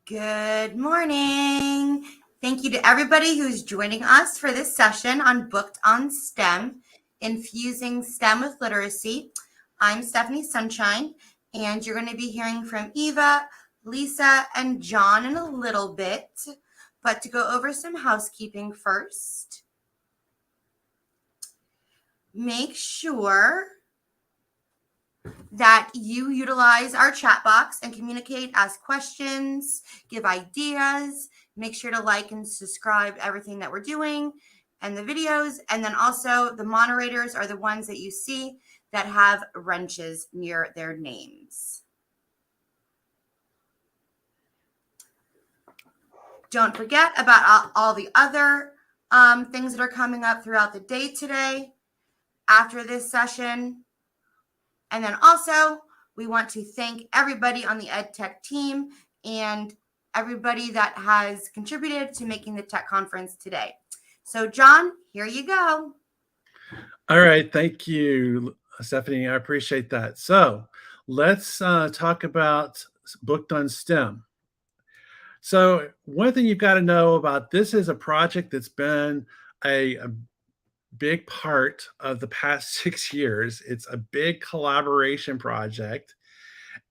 Good morning. Thank you to everybody who's joining us for this session on Booked on STEM, Infusing STEM with Literacy. I'm Stephanie Sunshine, and you're going to be hearing from Eva, Lisa, and John in a little bit. But to go over some housekeeping first, make sure that you utilize our chat box and communicate, ask questions, give ideas. Make sure to like and subscribe to everything that we're doing and the videos. And then also the moderators are the ones that you see that have wrenches near their names. Don't forget about all the other things that are coming up throughout the day today after this session. And then also, we want to thank everybody on the EdTech team and everybody that has contributed to making the tech conference today. So, John, here you go. All right. Thank you, Stephanie. I appreciate that. So let's talk about Booked on STEM. So one thing you've got to know about this is a project that's been a big part of the past 6 years. It's a big collaboration project,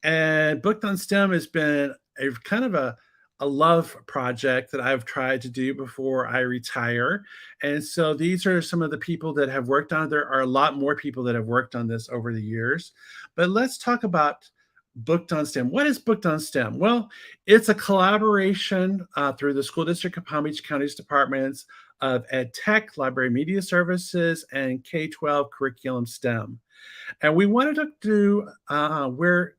and Booked on STEM has been a kind of a love project that I've tried to do before I retire. And so these are some of the people that have worked on it. There are a lot more people that have worked on this over the years, but let's talk about Booked on STEM. What is Booked on STEM? Well, it's a collaboration through the School District of Palm Beach County's departments of Ed Tech, Library Media Services, and K-12 Curriculum STEM. And we wanted to do where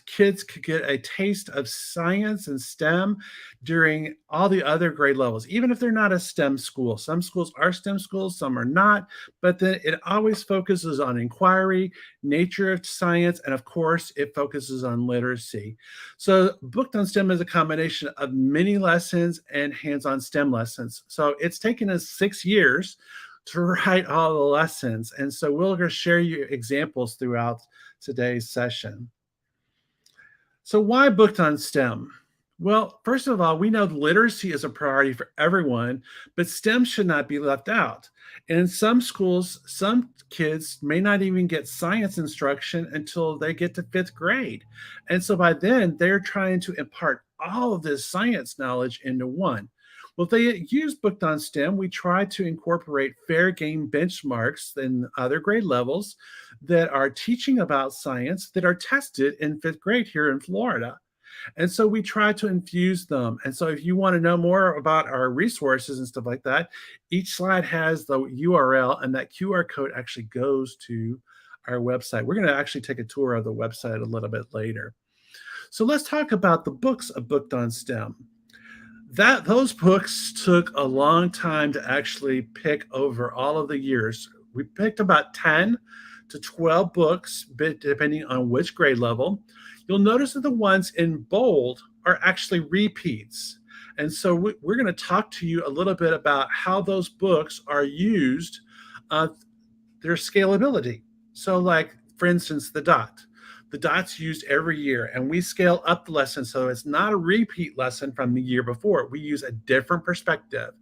kids could get a taste of science and STEM during all the other grade levels, even if they're not a STEM school. Some schools are STEM schools, some are not, but then it always focuses on inquiry, nature of science, and of course, it focuses on literacy. So Booked on STEM is a combination of mini lessons and hands-on STEM lessons. So it's taken us 6 years to write all the lessons. And so we'll share you examples throughout today's session. So why Booked on STEM? Well, first of all, we know literacy is a priority for everyone, but STEM should not be left out. And in some schools, some kids may not even get science instruction until they get to 5th grade. And so by then, they're trying to impart all of this science knowledge into one. Well, if they use Booked on STEM, we try to incorporate fair game benchmarks in other grade levels that are teaching about science that are tested in 5th grade here in Florida. And so we try to infuse them. And so if you want to know more about our resources and stuff like that, each slide has the URL, and that QR code actually goes to our website. We're going to actually take a tour of the website a little bit later. So let's talk about the books of Booked on STEM. Those books took a long time to actually pick over all of the years. We picked about 10 to 12 books, depending on which grade level. You'll notice that the ones in bold are actually repeats. And so we're going to talk to you a little bit about how those books are used, their scalability. So like, for instance, the dot. The dot's used every year, and we scale up the lesson so it's not a repeat lesson from the year before. We use a different perspective.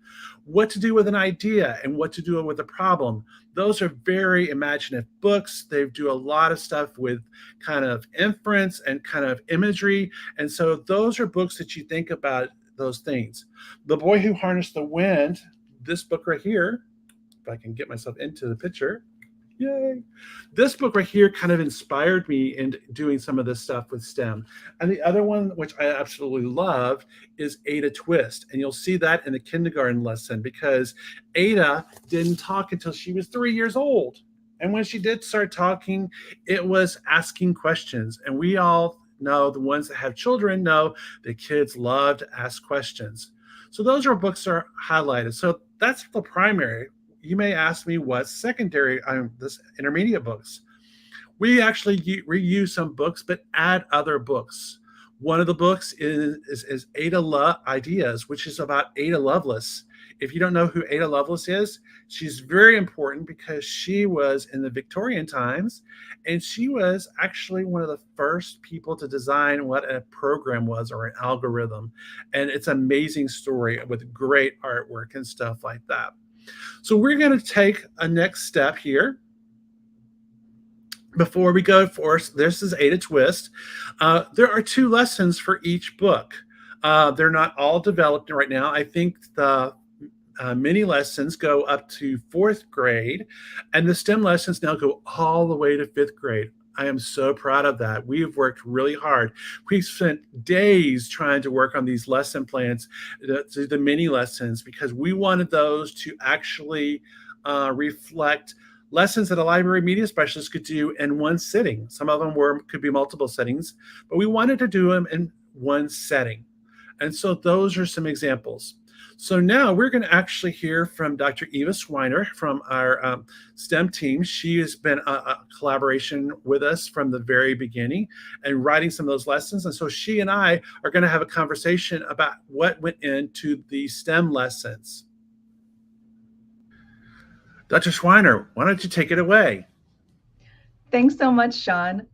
What to do with an idea and what to do with a problem. Those are very imaginative books. They do a lot of stuff with kind of inference and kind of imagery. And so those are books that you think about those things. The Boy Who Harnessed the Wind, this book right here, if I can get myself into the picture. Yay. This book right here kind of inspired me in doing some of this stuff with STEM. And the other one, which I absolutely love, is Ada Twist. And you'll see that in the kindergarten lesson, because Ada didn't talk until she was 3 years old. And when she did start talking, it was asking questions. And we all know, the ones that have children know that kids love to ask questions. So those are books that are highlighted. So that's the primary. You may ask me what's secondary on this intermediate books. We actually reuse some books, but add other books. One of the books is Ada Ideas, which is about Ada Lovelace. If you don't know who Ada Lovelace is, she's very important because she was in the Victorian times, and she was actually one of the first people to design what a program was or an algorithm. And it's an amazing story with great artwork and stuff like that. So we're going to take a next step here. Before we go for this is Ada Twist. There are 2 lessons for each book. They're not all developed right now. I think the mini lessons go up to 4th grade, and the STEM lessons now go all the way to 5th grade. I am so proud of that. We've worked really hard. We've spent days trying to work on these lesson plans, the mini lessons, because we wanted those to actually reflect lessons that a library media specialist could do in one sitting. Some of them could be multiple settings, but we wanted to do them in one setting. And so those are some examples. So now we're going to actually hear from Dr. Eva Cwynar from our STEM team. She has been a collaboration with us from the very beginning and writing some of those lessons. And so she and I are going to have a conversation about what went into the STEM lessons. Dr. Cwynar, why don't you take it away? Thanks so much, Sean.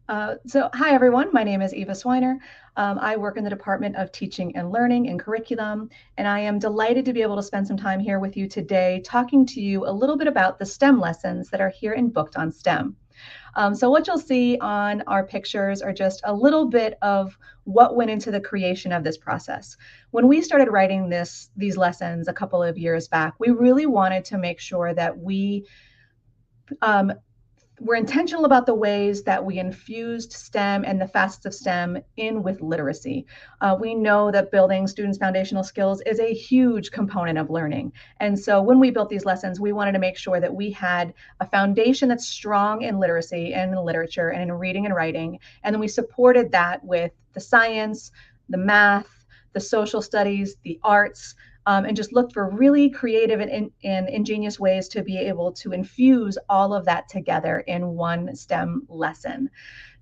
So hi, everyone. My name is Eva Cwynar. I work in the Department of Teaching and Learning and Curriculum, and I am delighted to be able to spend some time here with you today talking to you a little bit about the STEM lessons that are here in Booked on STEM. So what you'll see on our pictures are just a little bit of what went into the creation of this process. When we started writing these lessons a couple of years back, we really wanted to make sure that we're intentional about the ways that we infused STEM and the facets of STEM in with literacy. We know that building students' foundational skills is a huge component of learning. And so when we built these lessons, we wanted to make sure that we had a foundation that's strong in literacy and in literature and in reading and writing. And then we supported that with the science, the math, the social studies, the arts, and just looked for really creative and ingenious ways to be able to infuse all of that together in one STEM lesson.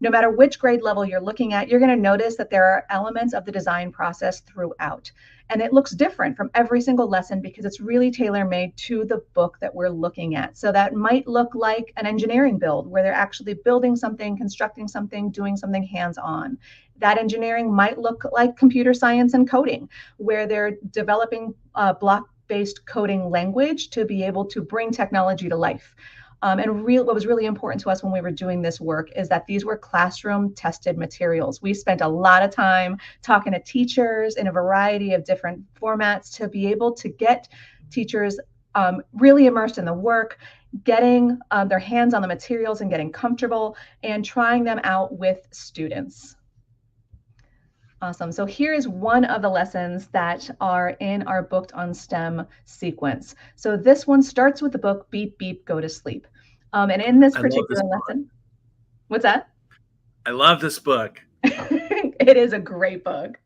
No matter which grade level you're looking at, you're going to notice that there are elements of the design process throughout. And it looks different from every single lesson because it's really tailor-made to the book that we're looking at. So that might look like an engineering build where they're actually building something, constructing something, doing something hands-on. That engineering might look like computer science and coding, where they're developing block-based coding language to be able to bring technology to life. What was really important to us when we were doing this work is that these were classroom tested materials. We spent a lot of time talking to teachers in a variety of different formats to be able to get teachers really immersed in the work, getting their hands on the materials and getting comfortable and trying them out with students. Awesome. So here is one of the lessons that are in our Booked on STEM sequence. So this one starts with the book Beep Beep Go to Sleep. And in this particular lesson, what's that? I love this book. It is a great book.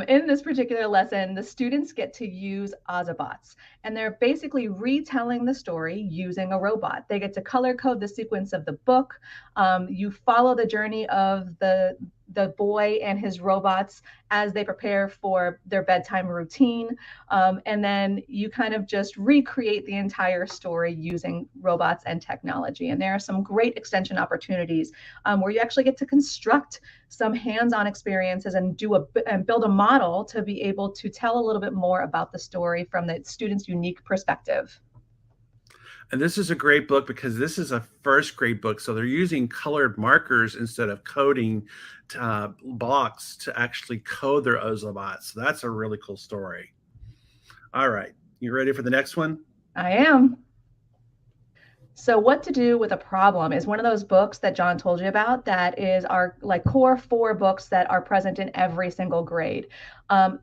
In this particular lesson, the students get to use Ozobots, and they're basically retelling the story using a robot. They get to color code the sequence of the book. You follow the journey of the boy and his robots as they prepare for their bedtime routine. And then you kind of just recreate the entire story using robots and technology. And there are some great extension opportunities where you actually get to construct some hands-on experiences and build a model to be able to tell a little bit more about the story from the student's unique perspective. And this is a great book because this is a first grade book. So they're using colored markers instead of coding blocks to actually code their Ozobots. So that's a really cool story. All right. You ready for the next one? I am. So What to Do with a Problem is one of those books that John told you about that is our core 4 books that are present in every single grade.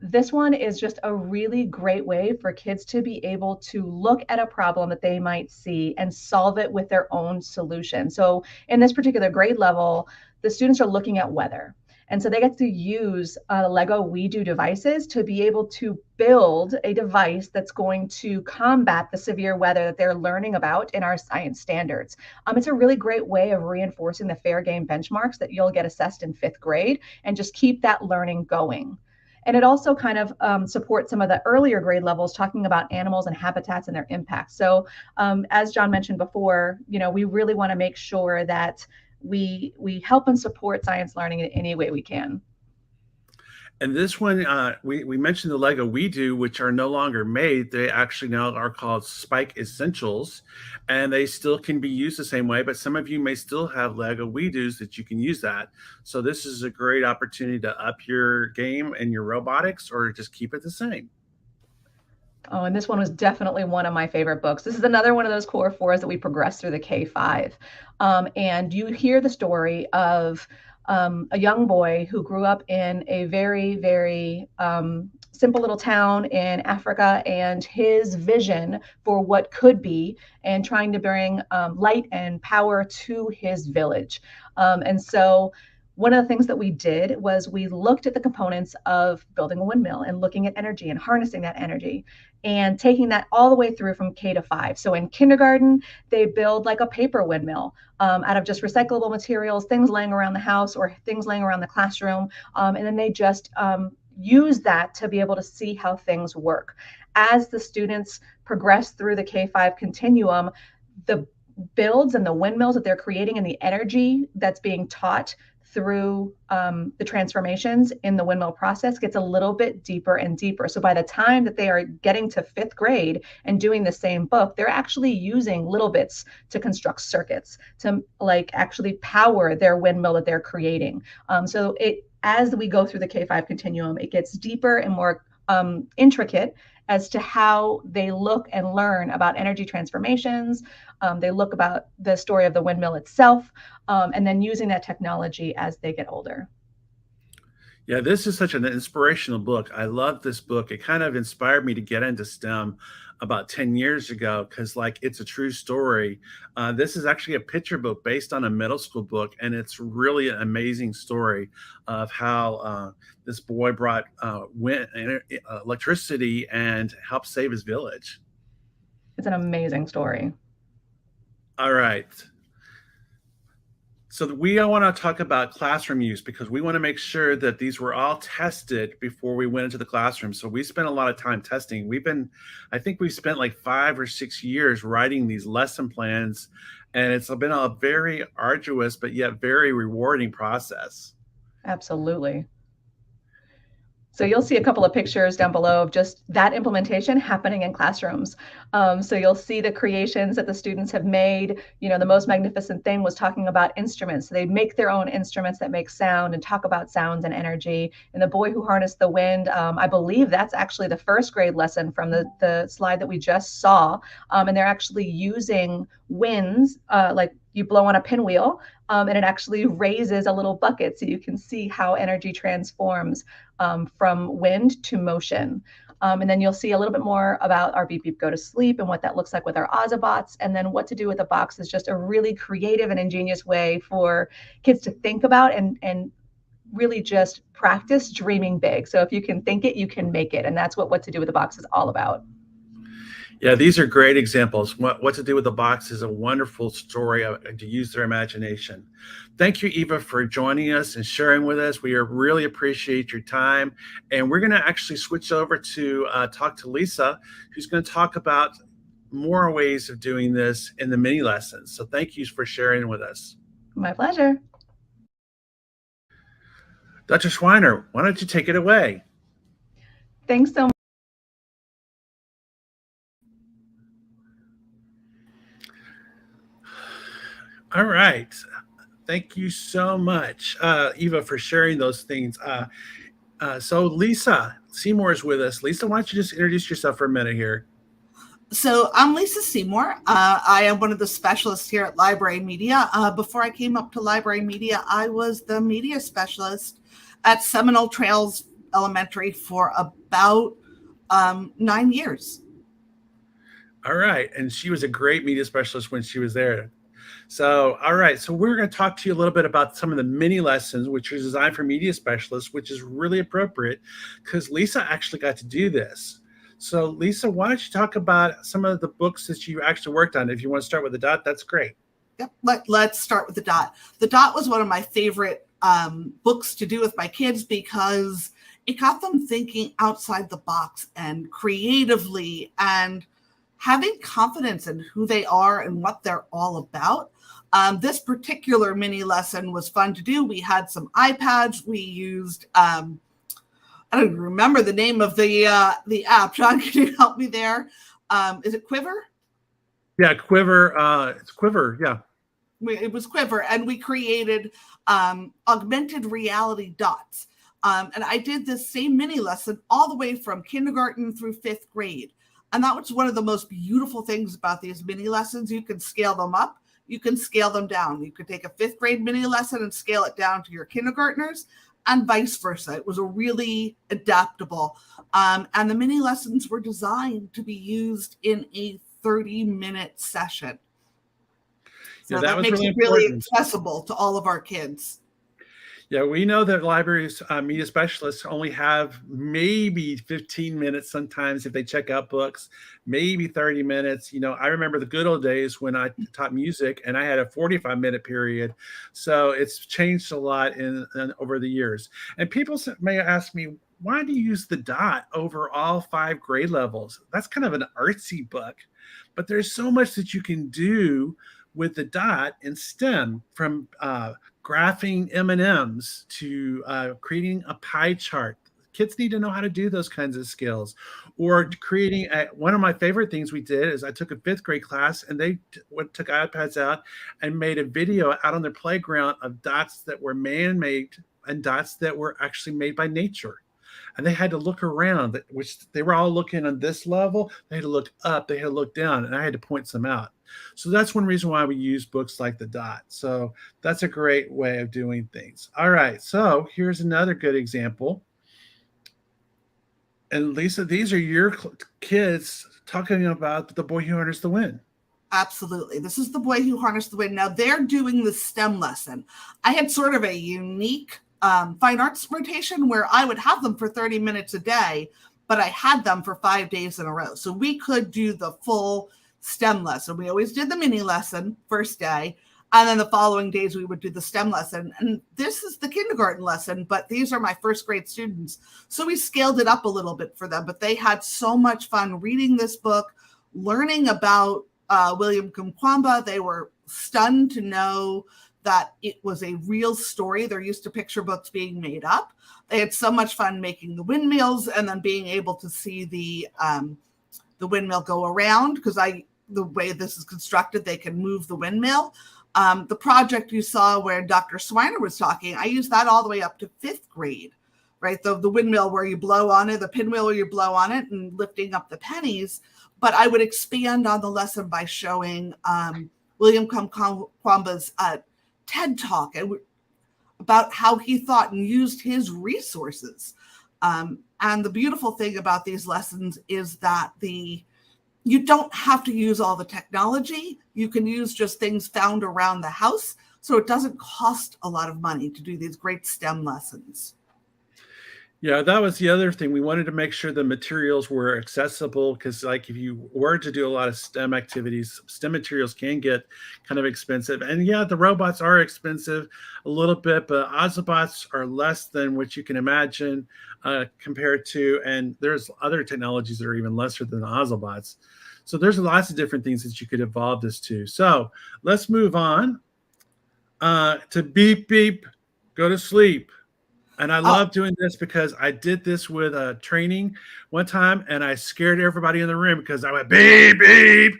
This one is just a really great way for kids to be able to look at a problem that they might see and solve it with their own solution. So in this particular grade level, the students are looking at weather. And so they get to use Lego We Do devices to be able to build a device that's going to combat the severe weather that they're learning about in our science standards. It's a really great way of reinforcing the fair game benchmarks that you'll get assessed in 5th grade and just keep that learning going. And it also kind of supports some of the earlier grade levels, talking about animals and habitats and their impact. So as John mentioned before, we really want to make sure that we help and support science learning in any way we can. And this one, we mentioned the Lego We Do, which are no longer made. They actually now are called Spike Essentials, and they still can be used the same way, but some of you may still have Lego We Do's that you can use that. So this is a great opportunity to up your game and your robotics, or just keep it the same. Oh, and this one was definitely one of my favorite books. This is another one of those core fours that we progress through the K-5. And you hear the story of a young boy who grew up in a very, very simple little town in Africa, and his vision for what could be, and trying to bring light and power to his village. And so one of the things that we did was we looked at the components of building a windmill and looking at energy and harnessing that energy and taking that all the way through from K to 5. So in kindergarten, they build like a paper windmill out of just recyclable materials, things laying around the house or things laying around the classroom. And then they just use that to be able to see how things work. As the students progress through the K-5 continuum, the builds and the windmills that they're creating and the energy that's being taught through the transformations in the windmill process gets a little bit deeper and deeper. So by the time that they are getting to 5th grade and doing the same book, they're actually using little bits to construct circuits to like actually power their windmill that they're creating. So as we go through the K-5 continuum, it gets deeper and more intricate as to how they look and learn about energy transformations. They look about the story of the windmill itself, and then using that technology as they get older. Yeah, this is such an inspirational book. I love this book. It kind of inspired me to get into STEM about 10 years ago because, like, it's a true story. This is actually a picture book based on a middle school book, and it's really an amazing story of how this boy brought electricity and helped save his village. It's an amazing story. All right. So we want to talk about classroom use because we want to make sure that these were all tested before we went into the classroom. So we spent a lot of time testing. I think we've spent like 5 or 6 years writing these lesson plans, and it's been a very arduous but yet very rewarding process. Absolutely. So you'll see a couple of pictures down below of just that implementation happening in classrooms. So you'll see the creations that the students have made. The most magnificent thing was talking about instruments. So they make their own instruments that make sound and talk about sounds and energy. And the boy who harnessed the wind, I believe that's actually the 1st grade lesson from the slide that we just saw. And they're actually using winds, like you blow on a pinwheel, and it actually raises a little bucket so you can see how energy transforms from wind to motion. And then you'll see a little bit more about our Beep Beep Go to Sleep and what that looks like with our Ozobots. And then what to do with the box is just a really creative and ingenious way for kids to think about and really just practice dreaming big. So if you can think it, you can make it. And that's what to do with the box is all about. Yeah, these are great examples. What to do with the box is a wonderful story to use their imagination. Thank you, Eva, for joining us and sharing with us. We really appreciate your time. And we're going to actually switch over to talk to Lisa, who's going to talk about more ways of doing this in the mini lessons. So thank you for sharing with us. My pleasure. Dr. Cwynar, why don't you take it away? Thanks so much. All right. Thank you so much, Eva, for sharing those things. So Lisa Seymour is with us. Lisa, why don't you just introduce yourself for a minute here? So I'm Lisa Seymour. I am one of the specialists here at Library Media. Before I came up to Library Media, I was the media specialist at Seminole Trails Elementary for about 9 years. All right. And she was a great media specialist when she was there. So, all right. So we're going to talk to you a little bit about some of the mini lessons, which are designed for media specialists, which is really appropriate because Lisa actually got to do this. So Lisa, why don't you talk about some of the books that you actually worked on? If you want to start with the dot, that's great. Yep. Let's start with the dot. The dot was one of my favorite books to do with my kids because it got them thinking outside the box and creatively and having confidence in who they are and what they're all about. This particular mini lesson was fun to do. We had some iPads. We used, I don't even remember the name of the app. John, can you help me there? Is it Quiver? Yeah, Quiver. It's Quiver. Yeah. It was Quiver, and we created augmented reality dots. And I did this same mini lesson all the way from kindergarten through 5th grade. And that was one of the most beautiful things about these mini lessons. You can scale them up, you can scale them down. You could take a 5th grade mini lesson and scale it down to your kindergartners and vice versa. It was a really adaptable. And the mini lessons were designed to be used in a 30-minute session. So Yeah, that makes it really accessible to all of our kids. Yeah, we know that libraries, media specialists only have maybe 15 minutes sometimes if they check out books, maybe 30 minutes. You know, I remember the good old days when I taught music and I had a 45-minute period. So it's changed a lot in over the years. And people may ask me, why do you use the dot over all 5 grade levels? That's kind of an artsy book, but there's so much that you can do with the dot in STEM, from graphing M&Ms to creating a pie chart. Kids need to know how to do those kinds of skills. Or creating one of my favorite things we did is I took a 5th grade class and they took iPads out and made a video out on their playground of dots that were man-made and dots that were actually made by nature. And they had to look around, which they were all looking on this level. They had to look up, they had to look down, and I had to point some out. So that's one reason why we use books like the dot. So that's a great way of doing things. All right, so here's another good example. And Lisa, these are your kids talking about The Boy Who Harnessed the Wind. Absolutely. This is The Boy Who Harnessed the Wind. Now they're doing the STEM lesson. I had sort of a unique fine arts rotation where I would have them for 30 minutes a day, but I had them for 5 days in a row. So we could do the full STEM lesson. We always did the mini lesson first day, and then the following days we would do the STEM lesson. And this is the kindergarten lesson, but these are my 1st grade students. So we scaled it up a little bit for them, but they had so much fun reading this book, learning about William Kamkwamba. They were stunned to know that it was a real story. They're used to picture books being made up. They had so much fun making the windmills and then being able to see the windmill go around, because the way this is constructed, they can move the windmill. The project you saw where Dr. Cwynar was talking, I used that all the way up to 5th grade, right? The windmill where you blow on it, the pinwheel where you blow on it and lifting up the pennies. But I would expand on the lesson by showing William Kamkwamba's TED Talk about how he thought and used his resources. And the beautiful thing about these lessons is that you don't have to use all the technology. You can use just things found around the house. So it doesn't cost a lot of money to do these great STEM lessons. Yeah, that was the other thing. We wanted to make sure the materials were accessible because, like, if you were to do a lot of STEM activities, STEM materials can get kind of expensive. And yeah, the robots are expensive a little bit, but Ozobots are less than what you can imagine compared to, and there's other technologies that are even lesser than the Ozobots. So there's lots of different things that you could evolve this to. So let's move on to beep, beep, go to sleep. And I love doing this because I did this with a training one time and I scared everybody in the room because I went beep, beep,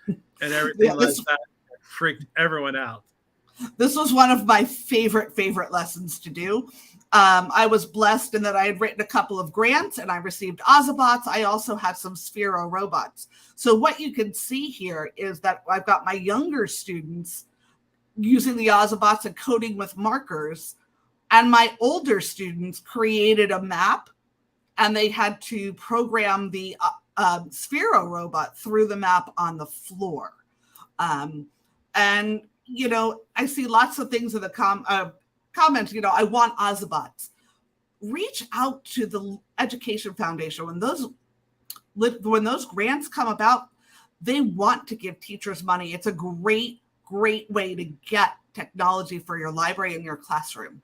and everything like that freaked everyone out. This was one of my favorite lessons to do. I was blessed in that I had written a couple of grants and I received Ozobots. I also have some Sphero robots. So what you can see here is that I've got my younger students using the Ozobots and coding with markers. And my older students created a map and they had to program the Sphero robot through the map on the floor. And, I see lots of things in the comments, I want Ozabots. Reach out to the Education Foundation. When those grants come about, they want to give teachers money. It's a great way to get technology for your library and your classroom.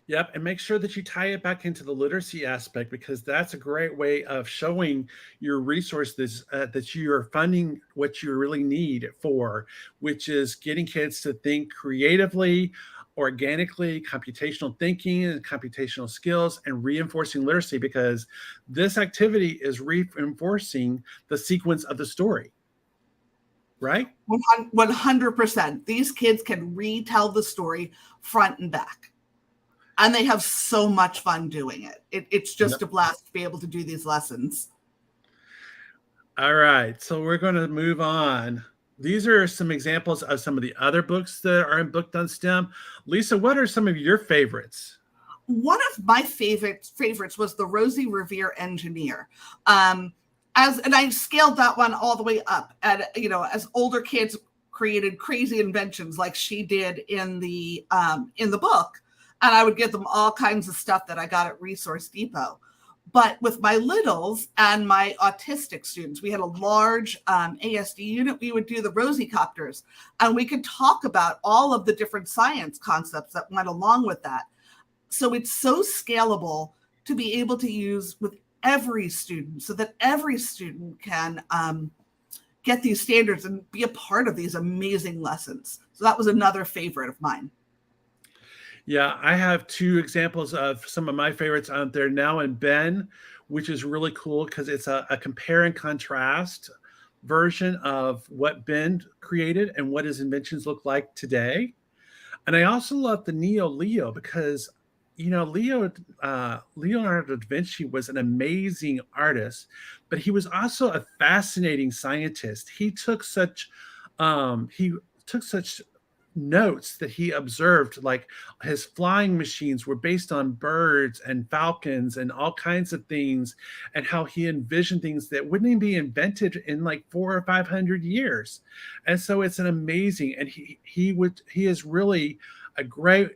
Yep, and make sure that you tie it back into the literacy aspect, because that's a great way of showing your resources that you are funding what you really need it for, which is getting kids to think creatively, organically, computational thinking and computational skills, and reinforcing literacy, because this activity is reinforcing the sequence of the story. Right? 100%. These kids can retell the story front and back. And they have so much fun doing it. It's just a blast to be able to do these lessons. All right. So we're going to move on. These are some examples of some of the other books that are in Booked on STEM. Lisa, what are some of your favorites? One of my favorites was the Rosie Revere Engineer. And I scaled that one all the way up. And, as older kids created crazy inventions like she did in the book, and I would give them all kinds of stuff that I got at Resource Depot. But with my littles and my autistic students, we had a large ASD unit. We would do the Rosie copters, and we could talk about all of the different science concepts that went along with that. So it's so scalable to be able to use with every student, so that every student can get these standards and be a part of these amazing lessons. So that was another favorite of mine. Yeah, I have two examples of some of my favorites out there now in Ben, which is really cool because it's a compare and contrast version of what Ben created and what his inventions look like today. And I also love the Leo because, Leonardo da Vinci was an amazing artist, but he was also a fascinating scientist. He took such notes that he observed, like his flying machines were based on birds and falcons and all kinds of things, and how he envisioned things that wouldn't even be invented in like 400 or 500 years. And so it's an amazing, and he is really a great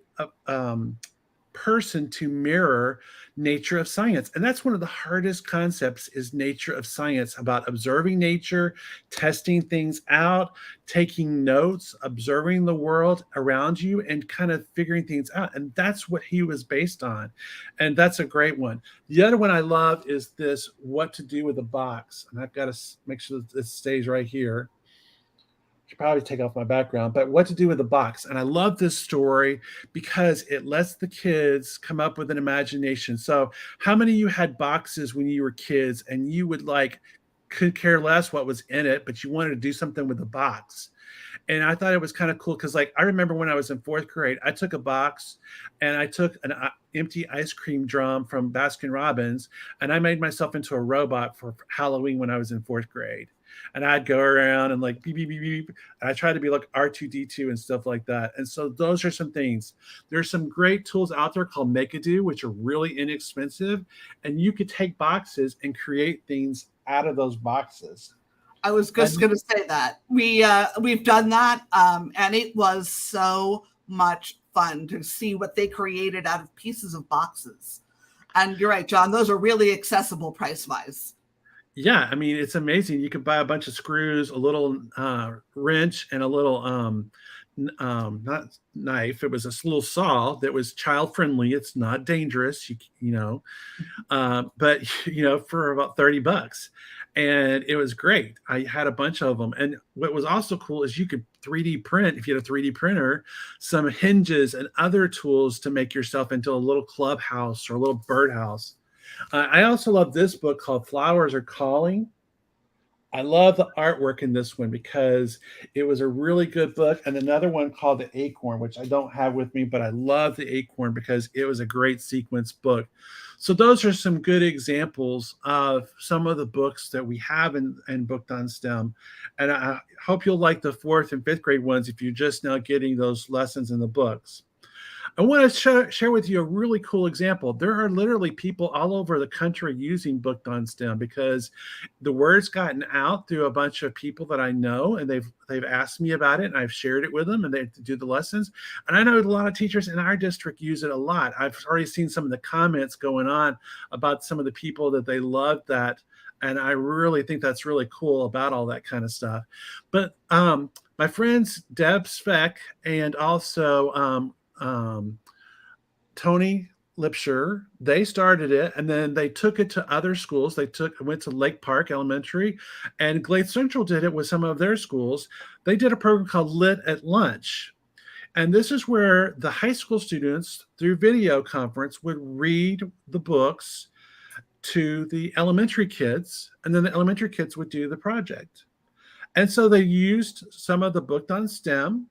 person to mirror nature of science. And that's one of the hardest concepts, is nature of science, about observing nature, testing things out, taking notes, observing the world around you, and kind of figuring things out. And that's what he was based on. And that's a great one. The other one I love is this, What to Do with a Box. And I've got to make sure that it stays right here. Should probably take off my background, but What to Do with a Box. And I love this story because it lets the kids come up with an imagination. So how many of you had boxes when you were kids and you could care less what was in it, but you wanted to do something with the box? And I thought it was kind of cool because, I remember when I was in 4th grade, I took a box and I took an empty ice cream drum from Baskin Robbins, and I made myself into a robot for Halloween when I was in 4th grade. And I'd go around and beep, beep, beep, beep. And I tried to be like R2-D2 and stuff like that. And so those are some things. There's some great tools out there called Make-A-Do, which are really inexpensive. And you could take boxes and create things out of those boxes. I was just going to say that. We've done that. And it was so much fun to see what they created out of pieces of boxes. And you're right, John, those are really accessible price-wise. Yeah, I mean, it's amazing. You could buy a bunch of screws, a little wrench, and a little not knife. It was a little saw that was child friendly. It's not dangerous, but for about $30, and it was great. I had a bunch of them, and what was also cool is you could 3D print, if you had a 3D printer, some hinges and other tools to make yourself into a little clubhouse or a little birdhouse. I also love this book called Flowers Are Calling. I love the artwork in this one because it was a really good book. And another one called The Acorn, which I don't have with me, but I love The Acorn because it was a great sequence book. So those are some good examples of some of the books that we have in Booked on STEM. And I hope you'll like the 4th and 5th grade ones if you're just now getting those lessons in the books. I want to share with you a really cool example. There are literally people all over the country using Booked on STEM because the word's gotten out through a bunch of people that I know, and they've asked me about it, and I've shared it with them, and they do the lessons. And I know a lot of teachers in our district use it a lot. I've already seen some of the comments going on about some of the people that they love that, and I really think that's really cool about all that kind of stuff. But my friends Deb Speck and also Tony Lipsher, they started it, and then they took it to other schools. Went to Lake Park Elementary, and Glade Central did it with some of their schools. They did a program called Lit at Lunch. And this is where the high school students, through video conference, would read the books to the elementary kids, and then the elementary kids would do the project. And so they used some of the Booked on STEM.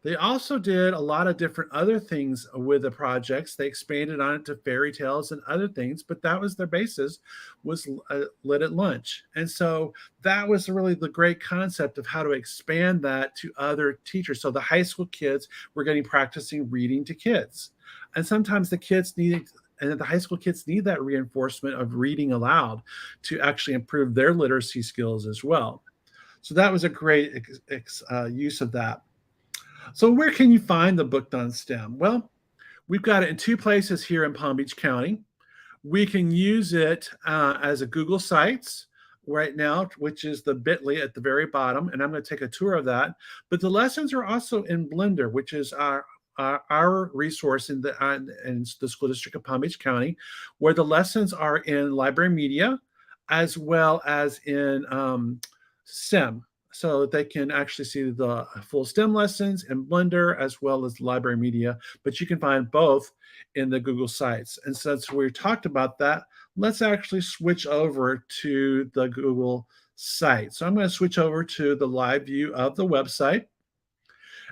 They also did a lot of different other things with the projects. They expanded on it to fairy tales and other things, but that was their basis, was Lit at Lunch. And so that was really the great concept of how to expand that to other teachers. So the high school kids were getting practicing reading to kids. And sometimes the high school kids need that reinforcement of reading aloud to actually improve their literacy skills as well. So that was a great use of that. So where can you find the Booked on STEM? Well, we've got it in 2 places here in Palm Beach County. We can use it as a Google Sites right now, which is the bit.ly at the very bottom, and I'm going to take a tour of that. But the lessons are also in Blender, which is our resource in the school district of Palm Beach County, where the lessons are in library media as well as in STEM. So they can actually see the full STEM lessons in Blender as well as library media, but you can find both in the Google Sites. And since we talked about that, let's actually switch over to the Google site. So I'm going to switch over to the live view of the website.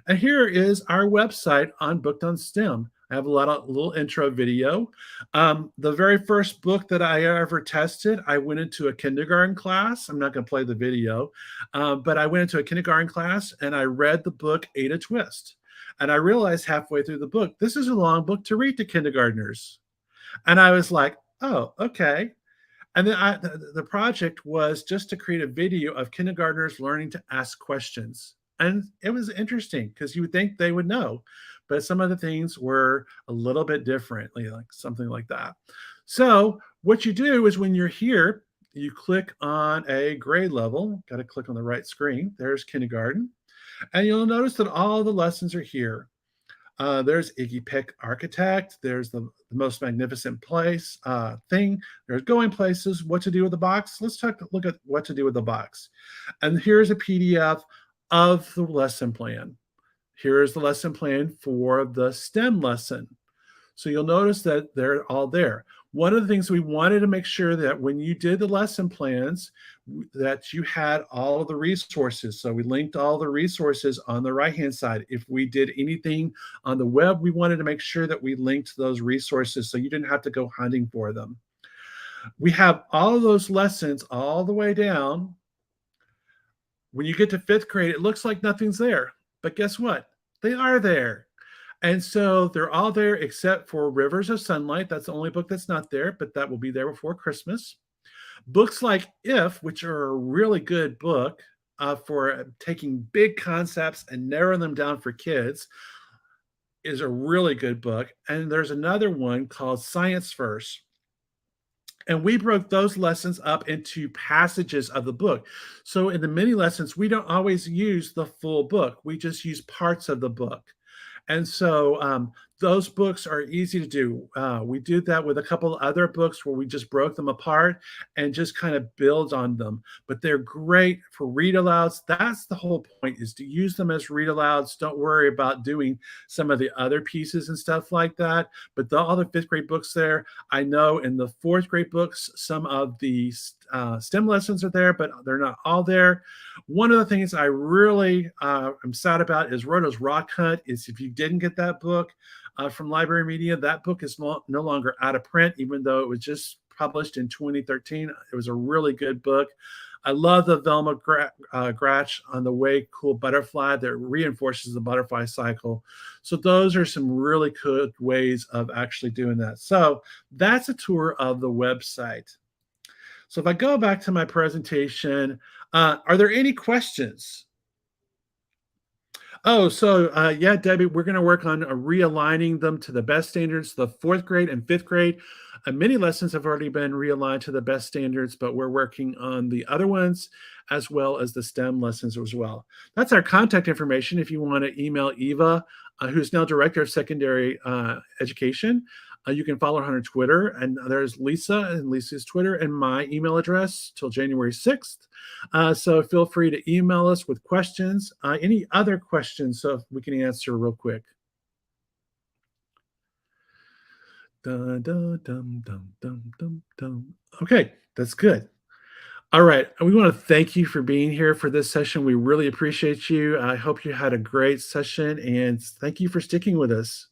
And here is our website on Booked on STEM. I have a little intro video. The very first book that I ever tested, I went into a kindergarten class. I'm not going to play the video, but I went into a kindergarten class and I read the book Ada Twist. And I realized halfway through the book, this is a long book to read to kindergartners. And I was like, oh, okay. And then the project was just to create a video of kindergartners learning to ask questions. And it was interesting because you would think they would know, but some of the things were a little bit different, like something like that. So what you do is when you're here, you click on a grade level. Got to click on the right screen. There's kindergarten. And you'll notice that all the lessons are here. There's Iggy Pick Architect. There's the most magnificent place thing. There's going places, what to do with the box. Let's look at what to do with the box. And here's a PDF of the lesson plan. Here is the lesson plan for the STEM lesson. So you'll notice that they're all there. One of the things we wanted to make sure that when you did the lesson plans, that you had all of the resources. So we linked all the resources on the right-hand side. If we did anything on the web, we wanted to make sure that we linked those resources so you didn't have to go hunting for them. We have all of those lessons all the way down. When you get to 5th grade, it looks like nothing's there. But guess what? They are there. And so they're all there except for Rivers of Sunlight. That's the only book that's not there, but that will be there before Christmas. Books like If, which are a really good book for taking big concepts and narrowing them down for kids, is a really good book. And there's another one called Science First. And we broke those lessons up into passages of the book. So in the mini lessons, we don't always use the full book. We just use parts of the book. And so those books are easy to do. We did that with a couple other books where we just broke them apart and just kind of build on them. But they're great for read alouds. That's the whole point, is to use them as read alouds. Don't worry about doing some of the other pieces and stuff like that. But all the 5th grade books there, I know in the 4th grade books, some of the STEM lessons are there, but they're not all there. One of the things I really am sad about is Rhoda's Rock Hunt. Is if you didn't get that book from Library Media, that book is no longer out of print, even though it was just published in 2013. It was a really good book. I love the Velma Gratch on the Way Cool Butterfly that reinforces the butterfly cycle. So those are some really good ways of actually doing that. So that's a tour of the website. So if I go back to my presentation, are there any questions? Oh, so yeah, Debbie, we're going to work on realigning them to the best standards, the 4th grade and 5th grade. Many lessons have already been realigned to the best standards, but we're working on the other ones as well as the STEM lessons as well. That's our contact information if you want to email Eva, who's now Director of Secondary Education. You can follow her on Twitter, and there's Lisa and Lisa's Twitter and my email address till January 6th. So feel free to email us with questions. Any other questions so we can answer real quick? Dun, dun, dum, dum, dum, dum, dum. Okay, that's good. All right, we want to thank you for being here for this session. We really appreciate you. I hope you had a great session, and thank you for sticking with us.